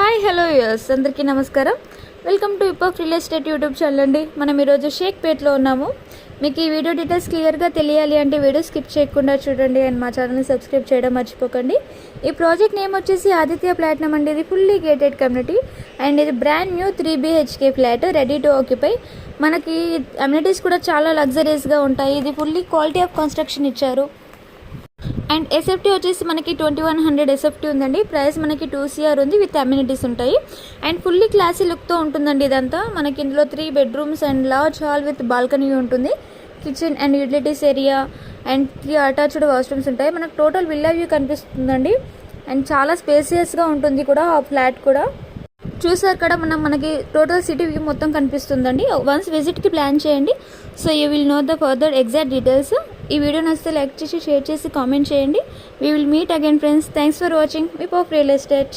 Hi hello use అందరికీ నమస్కారం. Welcome to hip of real estate YouTube channel అండి. మనం ఈరోజు షేక్పేట్లో ఉన్నాము. మీకు ఈ వీడియో డీటెయిల్స్ క్లియర్గా తెలియాలి అంటే వీడియో స్కిప్ చేయకుండా చూడండి అండ్ మా ఛానల్ని సబ్స్క్రైబ్ చేయడం మర్చిపోకండి. ఈ ప్రాజెక్ట్ నేమ్ వచ్చేసి ఆదిత్య ప్లాటినం అండి. ఇది ఫుల్లీ గేటెడ్ కమ్యూనిటీ అండ్ ఇది brand new 3 BHK flat ready to occupy. మనకి అమ్యూనిటీస్ కూడా చాలా లగ్జరీస్గా ఉంటాయి. ఇది ఫుల్లీ క్వాలిటీ ఆఫ్ కన్స్ట్రక్షన్ ఇచ్చారు. అండ్ ఎస్ఎఫ్టీ వచ్చేసి మనకి 2100 ఎస్ఎఫ్టీ ఉందండి. ప్రైస్ మనకి 2 CR ఉంది విత్ అమ్యూనిటీస్ ఉంటాయి. అండ్ ఫుల్లీ క్లాసీ లుక్తో ఉంటుందండి ఇదంతా. మనకి ఇందులో 3 bedrooms and large hall with balcony ఉంటుంది. Kitchen and utilities area and 3 attached washrooms ఉంటాయి. మనకు టోటల్ విల్లా వ్యూ కనిపిస్తుందండి. అండ్ చాలా స్పేసియస్గా ఉంటుంది కూడా ఆ ఫ్లాట్ కూడా. చూసారు కదా మనకి టోటల్ సిటీ వ్యూ మొత్తం కనిపిస్తుందండి. వన్స్ విజిట్కి ప్లాన్ చేయండి. So you will know the further exact details. ఈ వీడియో నచ్చితే లైక్ చేసి షేర్ చేసి కామెంట్ చేయండి. We will meet again friends. Thanks for watching hip of real estate.